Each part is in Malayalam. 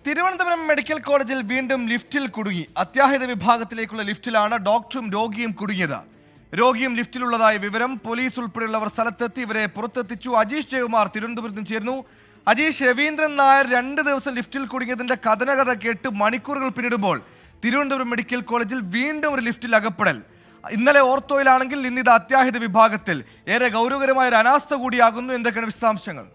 തിരുവനന്തപുരം മെഡിക്കൽ കോളേജിൽ വീണ്ടും ലിഫ്റ്റിൽ കുടുങ്ങി. അത്യാഹിത വിഭാഗത്തിലേക്കുള്ള ലിഫ്റ്റിലാണ് ഡോക്ടറും രോഗിയും കുടുങ്ങിയത്. രോഗിയും ലിഫ്റ്റിലുള്ളതായ വിവരം പോലീസ് ഉൾപ്പെടെയുള്ളവർ സ്ഥലത്തെത്തി ഇവരെ പുറത്തെത്തിച്ചു. അജീഷ് ജയകുമാർ തിരുവനന്തപുരത്ത് ചേർന്നു. അജീഷ്, രവീന്ദ്രൻ നായർ 2 ദിവസം ലിഫ്റ്റിൽ കുടുങ്ങിയതിന്റെ കഥനകഥ കേട്ട് മണിക്കൂറുകൾ പിന്നിടുമ്പോൾ തിരുവനന്തപുരം മെഡിക്കൽ കോളേജിൽ വീണ്ടും ഒരു ലിഫ്റ്റിൽ അകപ്പെടൽ. ഇന്നലെ ഓർത്തോയിലാണെങ്കിൽ ഇന്നിത് അത്യാഹിത വിഭാഗത്തിൽ. ഏറെ ഗൗരവകരമായ ഒരു അനാസ്ഥ കൂടിയാകുന്നു. എന്തൊക്കെയാണ് വിശദാംശങ്ങൾ?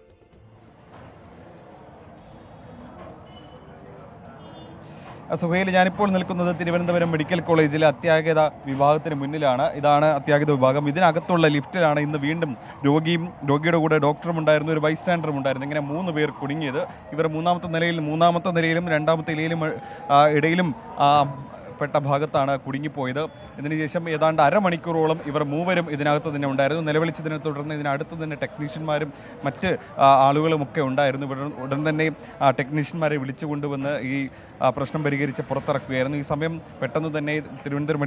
സുഹൈൽ, ഞാനിപ്പോൾ നിൽക്കുന്നത് തിരുവനന്തപുരം മെഡിക്കൽ കോളേജിലെ അത്യാഹിത വിഭാഗത്തിന് മുന്നിലാണ്. ഇതാണ് അത്യാഹിത വിഭാഗം. ഇതിനകത്തുള്ള ലിഫ്റ്റിലാണ് ഇന്ന് വീണ്ടും രോഗിയുടെ കൂടെ ഡോക്ടറും ഉണ്ടായിരുന്നു, ഒരു ബൈസ്റ്റാൻഡറും ഉണ്ടായിരുന്നു. ഇങ്ങനെ 3 പേർ കുടുങ്ങിയത്. ഇവർ മൂന്നാമത്തെ നിലയിലും രണ്ടാമത്തെ ഇടയിലും പെട്ട ഭാഗത്താണ് കുടുങ്ങിപ്പോയത്. ഇതിനുശേഷം ഏതാണ്ട് അരമണിക്കൂറോളം ഇവർ മൂവരും ഇതിനകത്ത് തന്നെ ഉണ്ടായിരുന്നു. നിലവിളിച്ചതിനെ തുടർന്ന് ഇതിനടുത്ത് തന്നെ ടെക്നീഷ്യന്മാരും മറ്റ് ആളുകളുമൊക്കെ ഉണ്ടായിരുന്നു. ഉടൻ തന്നെ ടെക്നീഷ്യന്മാരെ വിളിച്ചു കൊണ്ടുവന്ന് ഈ പ്രശ്നം പരിഹരിച്ച് പുറത്തിറക്കുകയായിരുന്നു. ഈ സമയം പെട്ടെന്ന് തന്നെ തിരുവനന്തപുരം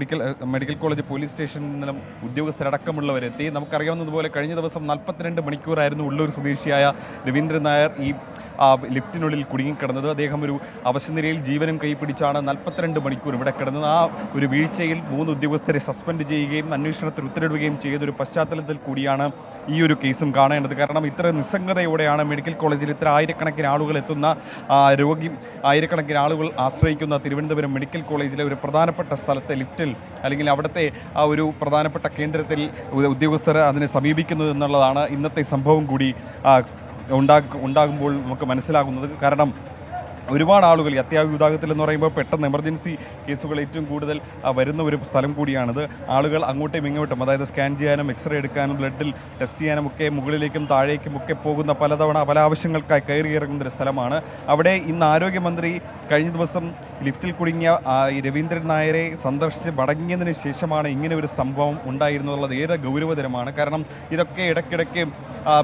മെഡിക്കൽ കോളേജ് പോലീസ് സ്റ്റേഷനിൽ നിന്നും ഉദ്യോഗസ്ഥരടക്കമുള്ളവരെത്തി. നമുക്കറിയാവുന്നതുപോലെ കഴിഞ്ഞ ദിവസം 42 മണിക്കൂറായിരുന്നു ഉള്ളൂർ സ്വദേശിയായ രവീന്ദ്രൻ നായർ ഈ ലിഫ്റ്റിനുള്ളിൽ കുടുങ്ങിക്കിടന്നത്. അദ്ദേഹം ഒരു അവശനിലയിൽ ജീവനും കൈപ്പിടിച്ചാണ് 42 മണിക്കൂർ ഇവിടെ കിടന്നത്. ആ ഒരു വീഴ്ചയിൽ 3 ഉദ്യോഗസ്ഥരെ സസ്പെൻഡ് ചെയ്യുകയും അന്വേഷണത്തിന് ഉത്തരവിടുകയും ചെയ്തൊരു പശ്ചാത്തലത്തിൽ കൂടിയാണ് ഈ ഒരു കേസും കാണേണ്ടത്. കാരണം ഇത്ര നിസ്സംഗതയോടെയാണ് മെഡിക്കൽ കോളേജിൽ ഇത്ര ആയിരക്കണക്കിന് ആളുകൾ എത്തുന്ന ആയിരക്കണക്കിന് ആളുകൾ ആശ്രയിക്കുന്ന തിരുവനന്തപുരം മെഡിക്കൽ കോളേജിലെ ഒരു പ്രധാനപ്പെട്ട സ്ഥലത്തെ ലിഫ്റ്റിൽ അല്ലെങ്കിൽ അവിടുത്തെ ആ ഒരു പ്രധാനപ്പെട്ട കേന്ദ്രത്തിൽ ഉദ്യോഗസ്ഥർ അതിനെ സമീപിക്കുന്നത് എന്നുള്ളതാണ് ഇന്നത്തെ സംഭവം കൂടി ഉണ്ടാകുമ്പോൾ നമുക്ക് മനസ്സിലാകുന്നത്. കാരണം ഒരുപാട് ആളുകൾ ഈ അത്യാഹിത വിഭാഗത്തിൽ എന്ന് പറയുമ്പോൾ പെട്ടെന്ന് എമർജൻസി കേസുകൾ ഏറ്റവും കൂടുതൽ വരുന്ന ഒരു സ്ഥലം കൂടിയാണിത്. ആളുകൾ അങ്ങോട്ടും ഇങ്ങോട്ടും, അതായത് സ്കാൻ ചെയ്യാനും എക്സ്റേ എടുക്കാനും ബ്ലഡിൽ ടെസ്റ്റ് ചെയ്യാനും ഒക്കെ മുകളിലേക്കും താഴേക്കും ഒക്കെ പോകുന്ന പല ആവശ്യങ്ങൾക്കായി കയറി ഇറങ്ങുന്ന ഒരു സ്ഥലമാണ്. അവിടെ ഇന്ന് ആരോഗ്യമന്ത്രി കഴിഞ്ഞ ദിവസം ലിഫ്റ്റിൽ കുടുങ്ങിയ ഈ രവീന്ദ്രൻ നായരെ സന്ദർശിച്ച് മടങ്ങിയതിന് ശേഷമാണ് ഇങ്ങനെ ഒരു സംഭവം ഉണ്ടായിരുന്നുള്ളത്. ഏറെ ഗൗരവതരമാണ്. കാരണം ഇതൊക്കെ ഇടയ്ക്കിടയ്ക്ക്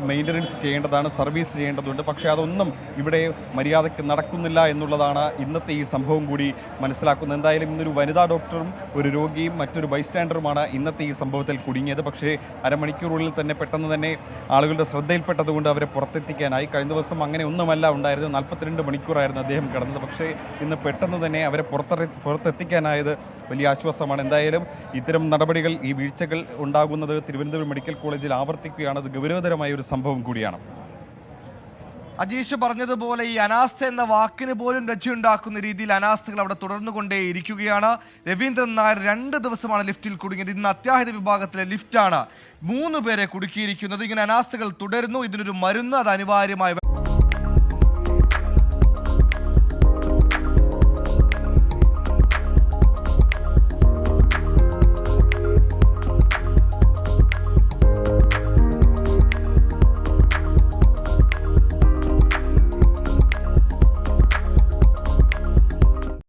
മെയിൻ്റനൻസ് ചെയ്യേണ്ടതാണ്, സർവീസ് ചെയ്യേണ്ടതുണ്ട്. പക്ഷേ അതൊന്നും ഇവിടെ മര്യാദയ്ക്ക് നടക്കുന്നില്ല എന്നുള്ളതാണ് ഇന്നത്തെ ഈ സംഭവം കൂടി മനസ്സിലാക്കുന്നത്. എന്തായാലും ഇന്നൊരു വനിതാ ഡോക്ടറും ഒരു രോഗിയും മറ്റൊരു ബൈസ്റ്റാൻഡറുമാണ് ഇന്നത്തെ ഈ സംഭവത്തിൽ കുടുങ്ങിയത്. പക്ഷേ അരമണിക്കൂറുള്ളിൽ തന്നെ പെട്ടെന്ന് തന്നെ ആളുകളുടെ ശ്രദ്ധയിൽപ്പെട്ടതുകൊണ്ട് അവരെ പുറത്തെത്തിക്കാനായി. കഴിഞ്ഞ ദിവസം അങ്ങനെ ഒന്നുമല്ല ഉണ്ടായിരുന്നു. 42 മണിക്കൂറായിരുന്നു അദ്ദേഹം കിടന്നത്. പക്ഷേ ഇന്ന് പെട്ടെന്ന് തന്നെ അവരെ പുറത്തെത്തിക്കാനായത് വലിയ ആശ്വാസമാണ്. എന്തായാലും ഇത്തരം നടപടികൾ, ഈ വീഴ്ചകൾ ഉണ്ടാകുന്നത് തിരുവനന്തപുരം മെഡിക്കൽ കോളേജിൽ ആവർത്തിക്കുകയാണ്. അത് ഗൗരവതരമായ ഒരു സംഭവം കൂടിയാണ്. അജീഷ് പറഞ്ഞതുപോലെ ഈ അനാസ്ഥ എന്ന വാക്കിന് പോലും രക്ഷയുണ്ടാക്കുന്ന രീതിയിൽ അനാസ്ഥകൾ അവിടെ തുടർന്നുകൊണ്ടേയിരിക്കുകയാണ്. രവീന്ദ്രൻ നായർ 2 ദിവസമാണ് ലിഫ്റ്റിൽ കുടുങ്ങിയത്. ഇന്ന് അത്യാഹിത വിഭാഗത്തിലെ ലിഫ്റ്റാണ് 3 പേരെ കുടുക്കിയിരിക്കുന്നത്. ഇങ്ങനെ അനാസ്ഥകൾ തുടരുന്നു. ഇതിനൊരു മരുന്ന്, അത് അനിവാര്യമായി